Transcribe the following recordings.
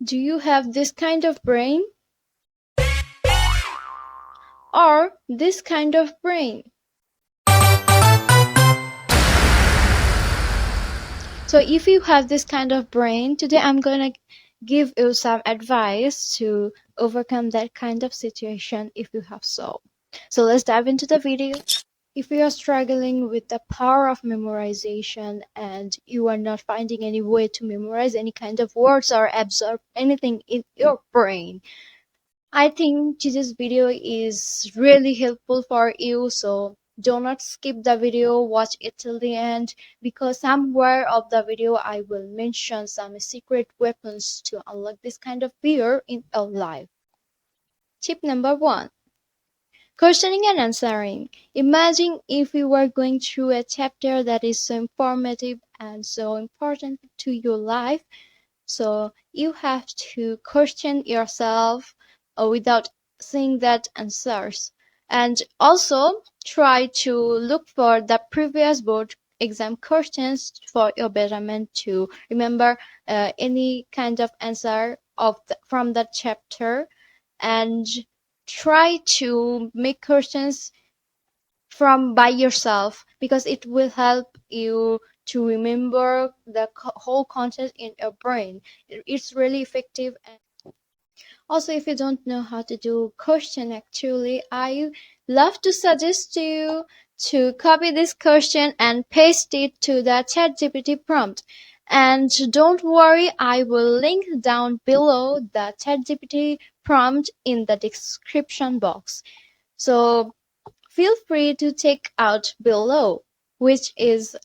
Do you have this kind of brain or this kind of brain? So if you have this kind of brain, today I'm gonna give you some advice to overcome that kind of situation if you have so. So let's dive into the video. If you are struggling with the power of memorization and you are not finding any way to memorize any kind of words or absorb anything in your brain, I think this video is really helpful for you. So do not skip the video, watch it till the end, because somewhere of the video I will mention some secret weapons to unlock this kind of fear in your life. Tip number 1: questioning and answering. Imagine if you were going through a chapter that is so informative and so important to your life. So you have to question yourself without seeing that answers. And also try to look for the previous board exam questions for your betterment to remember any kind of answer from that chapter, and try to make questions from by yourself because it will help you to remember the whole content in your brain. It's really effective. And also, if you don't know how to do question, actually I love to suggest you to copy this question and paste it to the ChatGPT prompt. And don't worry, I will link down below the ChatGPT prompt in the description box. So feel free to check out below, which is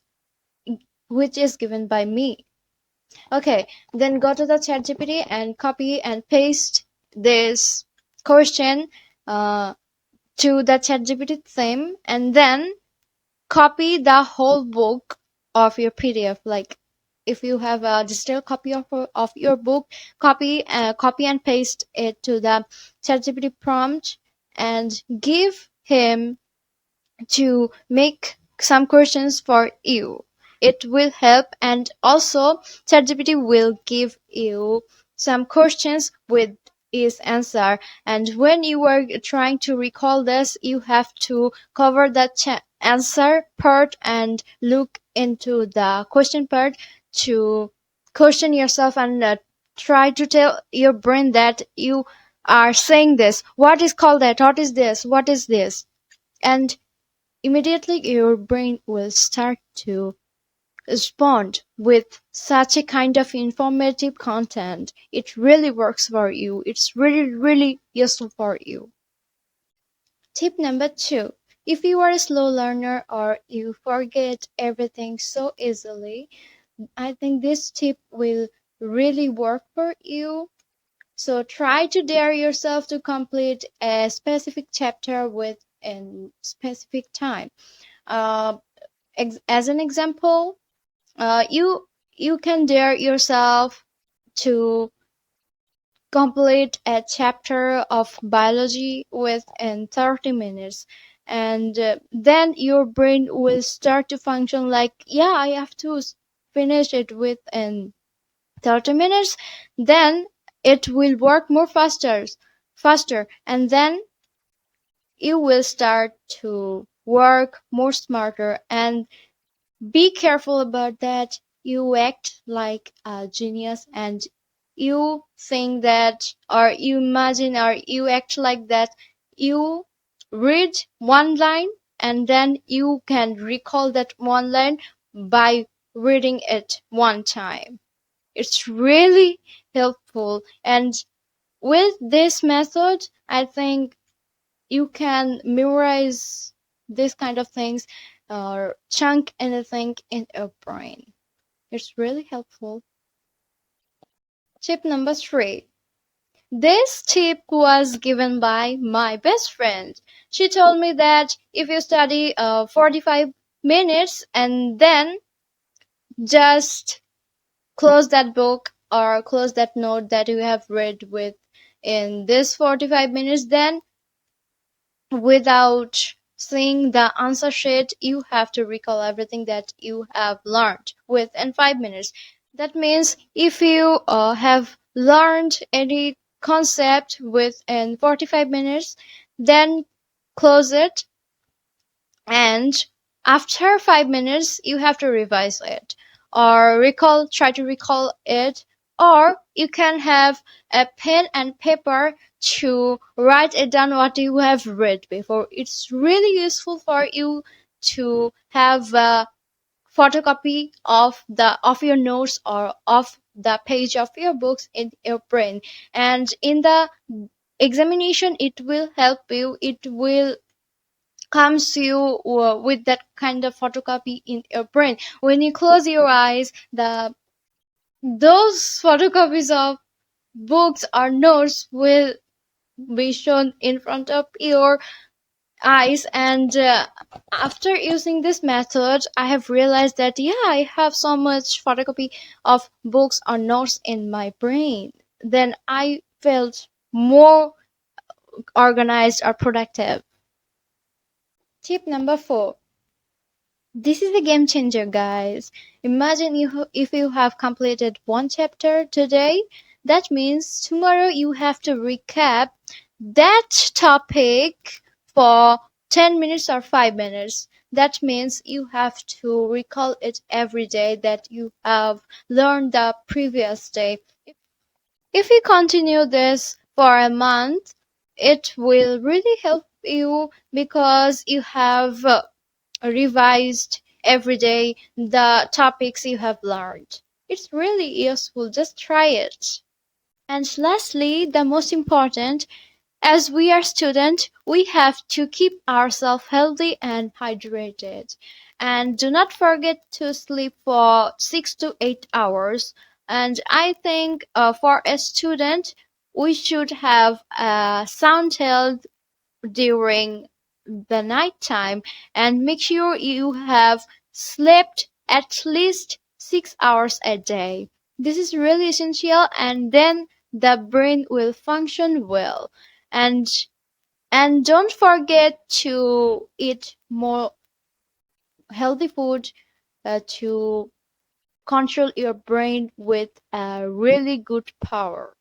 given by me. Okay, then go to the ChatGPT and copy and paste this question to the ChatGPT theme, and then copy the whole book of your PDF. Like if you have a digital copy of your book, copy and paste it to the ChatGPT prompt and give him to make some questions for you. It will help, and also ChatGPT will give you some questions with its answer. And when you are trying to recall this, you have to cover the answer part and look into the question part to question yourself, and try to tell your brain that you are saying this. What is called that? What is this? What is this? And immediately your brain will start to respond with such a kind of informative content. It really works for you. It's really, really useful for you. Tip number 2: if you are a slow learner or you forget everything so easily, I think this tip will really work for you. So try to dare yourself to complete a specific chapter within specific time. Uh, as an example, you can dare yourself to complete a chapter of biology within 30 minutes, and then your brain will start to function like, yeah, I have to finish it within 30 minutes. Then it will work more faster, and then you will start to work more smarter. And be careful about that. You act like a genius and you think that, or you imagine, or you act like that. You read one line and then you can recall that one line by reading it one time. It's really helpful. And with this method, I think you can memorize this kind of things or chunk anything in your brain. It's really helpful. Tip number 3. This tip was given by my best friend. She told me that if you study 45 minutes and then just close that book or close that note that you have read with in this 45 minutes, then without seeing the answer sheet, you have to recall everything that you have learned within 5 minutes. That means if you have learned any concept within 45 minutes, then close it, and after 5 minutes you have to revise it or try to recall it, or you can have a pen and paper to write it down what you have read before. It's really useful for you to have a photocopy of your notes or of the page of your books in your brain, and in the examination it will help you. It will comes to you with that kind of photocopy in your brain. When you close your eyes, the those photocopies of books or notes will be shown in front of your eyes. And after using this method, I have realized that yeah, I have so much photocopy of books or notes in my brain. Then I felt more organized or productive. Tip number 4. This is a game changer, guys. Imagine if you have completed one chapter today, that means tomorrow you have to recap that topic for 10 minutes or 5 minutes. That means you have to recall it every day that you have learned the previous day. If you continue this for a month, it will really help you because you have revised every day the topics you have learned. It's really useful. Just try it. And lastly, the most important, as we are students, we have to keep ourselves healthy and hydrated. And do not forget to sleep for 6 to 8 hours. And I think for a student, we should have a sound health during the night time, and make sure you have slept at least 6 hours a day. This is really essential, and then the brain will function well. And don't forget to eat more healthy food to control your brain with a really good power.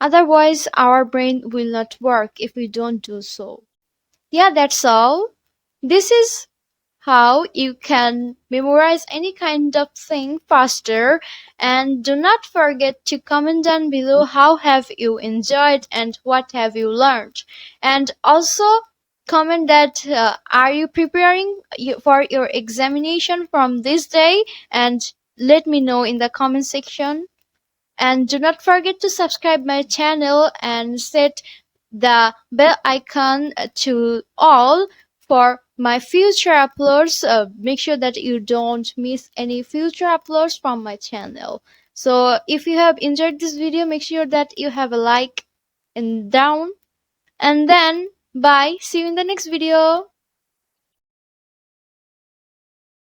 Otherwise, our brain will not work if we don't do so. Yeah, that's all. This is how you can memorize any kind of thing faster. And do not forget to comment down below how have you enjoyed and what have you learned. And also comment that are you preparing for your examination from this day, and let me know in the comment section. And do not forget to subscribe my channel and set the bell icon to all for my future uploads. Make sure that you don't miss any future uploads from my channel. So if you have enjoyed this video, make sure that you have a like and down. And then bye, see you in the next video.